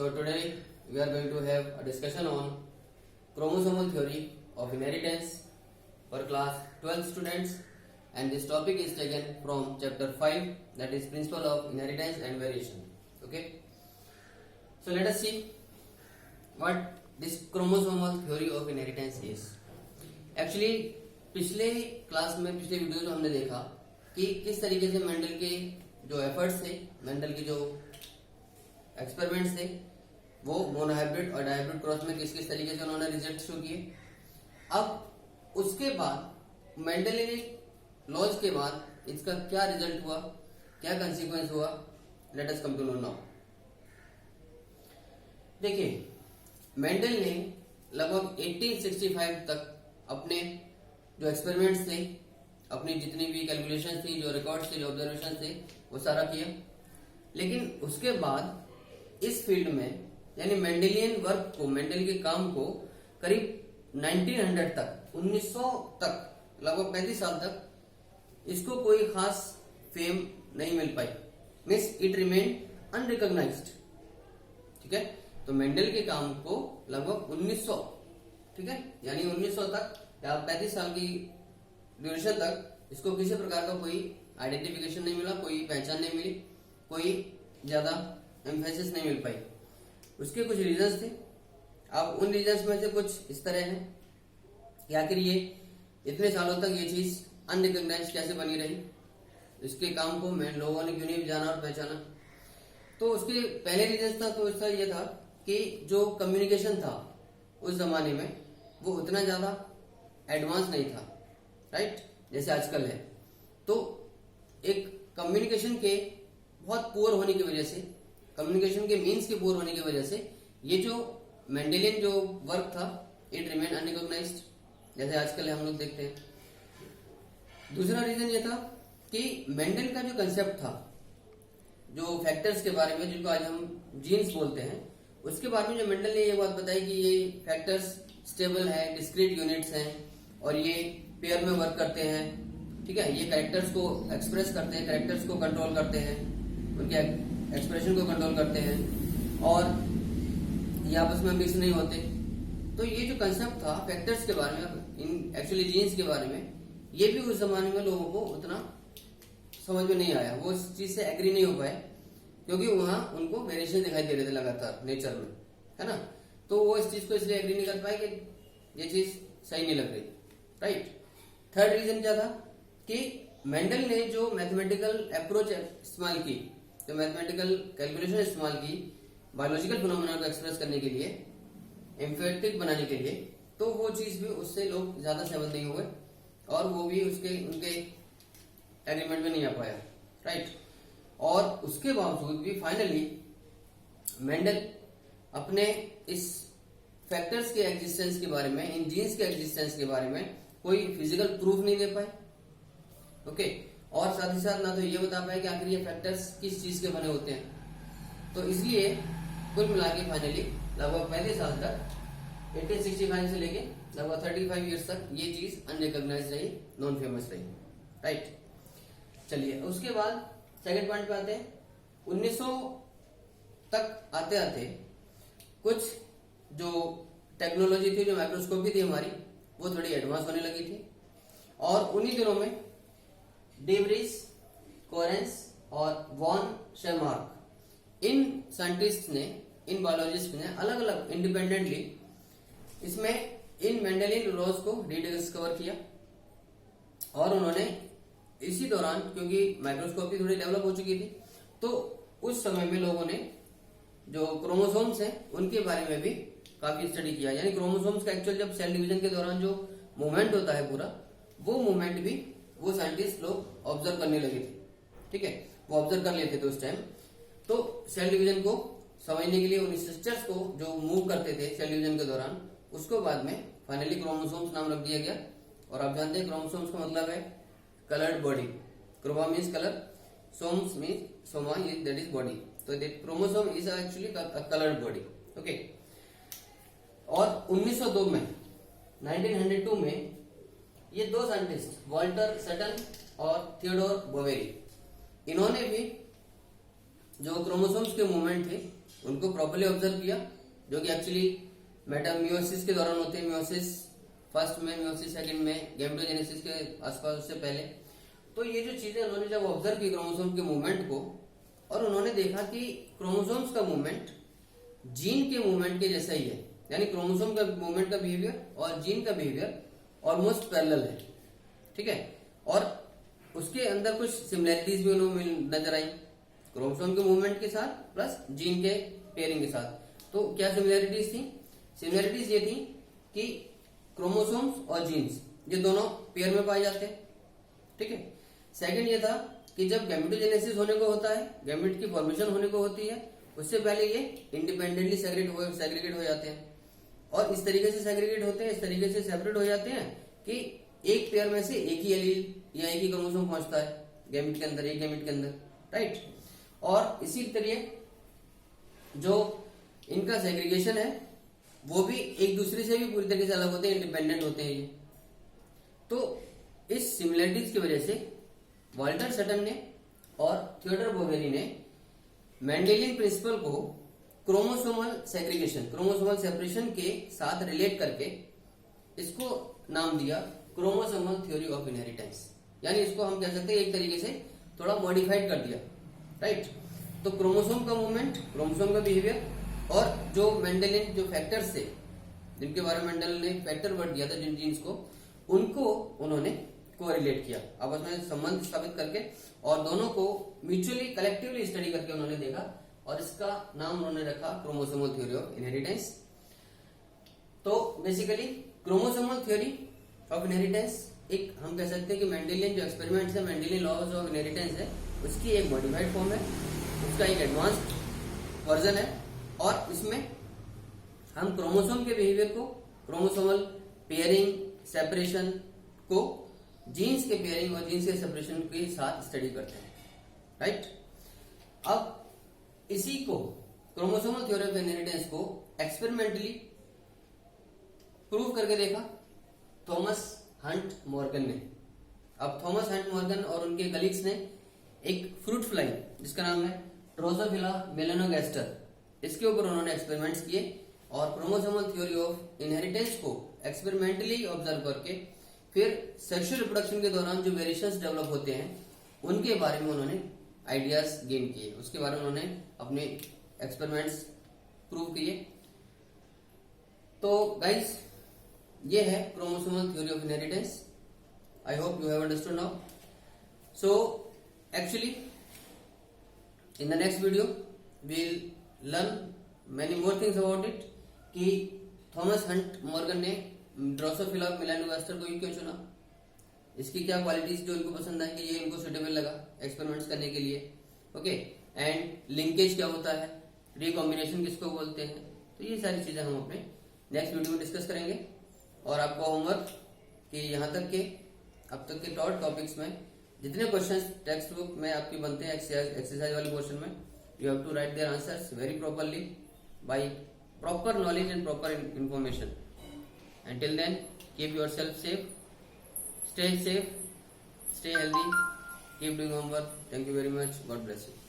So today we are going to have a discussion on chromosomal theory of inheritance for class 12 students, and this topic is taken from chapter 5, that is principle of inheritance and variation. Okay, so let us see what this chromosomal theory of inheritance is. Actually पिछले class में पिछले video में हमने देखा कि किस तरीके से मेंडल के जो एफर्ट्स थे, मेंडल के जो एक्सपेरिमेंट्स थे, वो मोनोहाइब्रिड और डायहाइब्रिड क्रॉस में किस किस तरीके से उन्होंने रिजल्ट शो किए। अब उसके बाद मेंडलियन लॉज के बाद इसका क्या रिजल्ट हुआ, क्या कंसीक्वेंस हुआ, let us come to know now. देखिए, मेंडल ने लगभग 1865 तक अपने जो एक्सपेरिमेंट्स थे, अपनी जितनी भी कैलकुलेशन थी, जो रिकॉर्ड्स थे, जो ऑब्जर्वेशन थे, वो सारा किया। लेकिन उसके बाद इस फील्ड में यानी मेंडेलियन वर्क को, मेंडल के काम को करीब 1900 तक, 1900 तक, लगभग 35 साल तक इसको कोई खास फेम नहीं मिल पाई। Means it remain unrecognised. ठीक है, तो मेंडल के काम को लगभग 1900, ठीक है, यानी 1900 तक या 35 साल की ड्यूरेशन तक इसको किसी प्रकार का कोई आइडेंटिफिकेशन नहीं मिला, कोई पहचान नहीं मिली, कोई ज्यादा एम्फेसिस नहीं मिल पाई। उसके कुछ रीजंस थे। अब उन रीजंस में से कुछ इस तरह हैं कि आखिर ये इतने सालों तक ये चीज अनरिकॉग्नाइज्ड कैसे बनी रही, इसके काम को मैं लोगों ने क्यों नहीं जाना और पहचाना। तो उसके पहले रीजन था, तो इसका ये था कि जो कम्युनिकेशन था उस जमाने में वो उतना ज्यादा एडवांस नहीं था, राइट, जैसे आजकल है। तो एक कम्युनिकेशन के बहुत पुअर होने की वजह से, कम्युनिकेशन के मीन्स के पुअर होने की वजह से ये जो मेंडेलियन जो वर्क था इट रिमेन अनरिकॉग्नाइज्ड, जैसे आजकल हम लोग देखते हैं। दूसरा रीजन ये था कि मेंडल का जो कंसेप्ट था, जो फैक्टर्स के बारे में, जिनको आज हम जीन्स बोलते हैं, उसके बारे में जो मेंडल ने ये बात बताई कि ये फैक्टर्स स्टेबल है, डिस्क्रीट यूनिट्स हैं और ये पेयर में वर्क करते हैं। ठीक है, ये कैरेक्टर्स को एक्सप्रेस करते हैं, कैरेक्टर्स को कंट्रोल करते हैं, उनके एक्सप्रेशन को कंट्रोल करते हैं और ये आपस में मिक्स नहीं होते। तो ये जो कंसेप्ट था फैक्टर्स के बारे में, इन एक्चुअली जीन्स के बारे में, ये भी उस जमाने में लोगों को उतना समझ में नहीं आया, वो इस चीज से एग्री नहीं हो पाए, क्योंकि वहां उनको वेरिएशन दिखाई दे रहे थे लगातार नेचर में, है ना। तो वो इस चीज को इसलिए एग्री नहीं कर पाए कि ये चीज सही नहीं लग रही, राइट। थर्ड रीजन क्या था कि मेंडल ने जो मैथमेटिकल अप्रोच इस्तेमाल की, जो मैथमेटिकल कैलकुलेशन इस्तेमाल की बायोलॉजिकल फिनोमेना को एक्सप्रेस करने के लिए, एम्फेटिक बनाने के लिए, तो वो चीज भी उससे लोग ज्यादा सहमत नहीं हुए और वो भी उनके एग्रीमेंट में नहीं आ पाया, राइट। और उसके बावजूद भी फाइनली मेंडल अपने इस फैक्टर्स के एग्जिस्टेंस के बारे में, इन जीन्स के एग्जिस्टेंस के बारे में कोई फिजिकल प्रूफ नहीं दे पाए। ओके, और साथ ही साथ ना तो ये बता पाए कि आखिर ये फैक्टर्स किस चीज के बने होते हैं। तो इसलिए कुल मिला के फाइनली लगभग 35 साल तक, 1865 से लेके लगभग 35 ईयर्स तक ये चीज अनरिकॉग्नाइज्ड रही, नॉन फेमस रही, राइट। चलिए, उसके बाद सेकंड पॉइंट पे आते हैं। 1900 तक आते आते कुछ जो टेक्नोलॉजी थी, जो माइक्रोस्कोपी थी हमारी, वो थोड़ी एडवांस होने लगी थी। और उन्हीं दिनों में डेवरिस, कोरेंस और वॉन शेमार्क, इन साइंटिस्ट ने, इन बायोलॉजिस्ट ने अलग अलग इंडिपेंडेंटली इसमें इन मेंडेलियन लॉज को रिडिस्कवर किया। और उन्होंने इसी दौरान, क्योंकि माइक्रोस्कोपी थोड़ी डेवलप हो चुकी थी, तो उस समय में लोगों ने जो क्रोमोसोम्स हैं उनके बारे में भी काफी स्टडी किया। यानी क्रोमोसोम्स का एक्चुअल जब सेल डिवीजन के दौरान जो मूवमेंट होता है पूरा, वो मूवमेंट भी वो साइंटिस्ट लोग ऑब्जर्व करने लगे थे। ठीक है, वो ऑब्जर्व कर लेते थे उस टाइम। तो सेल डिवीजन को समझने के लिए उन स्ट्रक्चर्स को जो मूव करते थे सेल डिवीजन के दौरान, उसको बाद में फाइनली क्रोमोसोम्स नाम रख दिया गया। और आप जानते हैं क्रोमोसोम्स का मतलब है coloured body. Chroma means colour, somes means soma, that is body. तो chromosome is actually coloured body. Okay, और 1902 में, 1902 में ये दो साइंटिस्ट वॉल्टर सटन और थियोडोर बोवेरी, इन्होंने भी जो क्रोमोसोम्स के मूवमेंट थे उनको प्रॉपर्ली ऑब्जर्व किया, जो कि एक्चुअली मेटामियोसिस के दौरान होते हैं, मियोसिस फर्स्ट में, मियोसिस सेकंड में, गैमेटोजेनेसिस के आसपास, उससे पहले। तो ये जो चीजें उन्होंने जब ऑब्जर्व की क्रोमोसोम के मूवमेंट को, और उन्होंने देखा कि क्रोमोसोम्स का मूवमेंट जीन के मूवमेंट के जैसा ही है, यानी क्रोमोसोम का मूवमेंट का बिहेवियर और जीन का बिहेवियर ऑलमोस्ट पैरेलल है, ठीक है। और उसके अंदर कुछ सिमिलैरिटीज भी उन्हें नजर आई क्रोमोसोम के मूवमेंट के साथ प्लस जीन के पेयरिंग के साथ। तो क्या सिमिलैरिटीज थी? सिमिलैरिटीज ये थी कि क्रोमोसोम्स और जीन्स ये दोनों पेयर में पाए जाते हैं, ठीक है। सेकंड ये था कि जब गैमेटोजेनेसिस होने को होता है, गैमेट की फॉर्मेशन होने को होती है, उससे पहले ये इंडिपेंडेंटली सेग्रीगेट हो जाते हैं, और इस तरीके से सेग्रीगेट होते हैं, इस तरीके से सेपरेट हो जाते हैं कि एक पेयर में से एक ही एलील या एक ही क्रोमोसोम पहुंचता है गैमेट के अंदर, एक गैमेट के अंदर, राइट। और इसी तरह जो इनका सेग्रीगेशन है वो भी एक दूसरे से भी पूरी तरीके से अलग होते हैं, इंडिपेंडेंट होते हैं ये। तो इस सिमिलरिटीज की वजह से वाल्टर सटन ने और थियोडर बोवेरी ने मेंडेलियन प्रिंसिपल को क्रोमोसोमल सेग्रीगेशन, क्रोमोसोमल सेपरेशन के साथ रिलेट करके इसको नाम दिया क्रोमोसोमल थ्योरी ऑफ इनहेरिटेंस। यानी इसको हम कह सकते हैं एक तरीके से थोड़ा मॉडिफाइड कर दिया, राइट। तो क्रोमोसोम का मूवमेंट, क्रोमोसोम का बिहेवियर, और जो मेंडेलियन जो फैक्टर्स थे जिनके बारे में मेंडल ने फैक्टर वर्ड दिया था जिन जीन्स को, उनको उन्होंने कोरिलेट किया आपस में संबंध स्थापित करके, और दोनों को म्यूचुअली कलेक्टिवली स्टडी करके उन्होंने देखा, और इसका नाम उन्होंने रखा क्रोमोसोमल थ्योरी ऑफ इनहेरिटेंस। तो basically chromosomal theory of inheritance एक हम कह सकते हैं कि मेंडेलियन जो एक्सपेरिमेंट्स है, मेंडेलियन लॉज ऑफ इनहेरिटेंस है, उसकी एक मॉडिफाइड फॉर्म है, उसका एक एडवांस्ड वर्जन है। और इसमें हम क्रोमोसोम के बिहेवियर को, क्रोमोसोमल पेयरिंग सेपरेशन को जीन्स के पेयरिंग और जीन्स के सेपरेशन के साथ स्टडी करते हैं, राइट। अब इसी को क्रोमोसोमल थ्योरी ऑफ इनहेरिटेंस को एक्सपेरिमेंटली प्रूव करके देखा थॉमस हंट मॉर्गन ने। अब थॉमस हंट मॉर्गन और उनके कलीग्स ने एक फ्रूट फ्लाई जिसका नाम है ड्रोसोफिला मेलानोगास्टर, इसके ऊपर उन्होंने एक्सपेरिमेंट्स किए, और क्रोमोसोमल थ्योरी ऑफ इनहेरिटेंस को एक्सपेरिमेंटली ऑब्जर्व करके फिर सेक्सुअल रिप्रोडक्शन के दौरान जो वेरिएशंस डेवलप होते हैं उनके बारे में उन्होंने आइडियाज गेन किए, उसके बारे में उन्होंने अपने एक्सपेरिमेंट्स प्रूव किए। तो गाइस ये है chromosomal theory of inheritance. I hope you have understood now. So actually in the next video we'll learn many more things about it कि थॉमस हंट मॉर्गन ने ड्रोसोफिला मेलानोगास्टर को ही क्यों चुना, इसकी क्या क्वालिटीज जो इनको पसंद आई कि ये इनको सुटेबल लगा एक्सपेरिमेंट्स करने के लिए, ओके। एंड लिंकेज क्या होता है, रिकॉम्बिनेशन किसको बोलते हैं, तो ये सारी चीजें हम अपने नेक्स्ट वीडियो में डिस्कस करेंगे। और आपको होमवर्क कि यहाँ तक के अब तक के टॉप टॉपिक्स में जितने क्वेश्चंस टेक्स्ट बुक में आपके बनते हैं एक्सरसाइज वाले पोर्शन में, you have to write their answers very properly by proper knowledge and proper information. Until then, keep yourself safe, stay healthy, keep doing homework. Thank you very much. God bless you.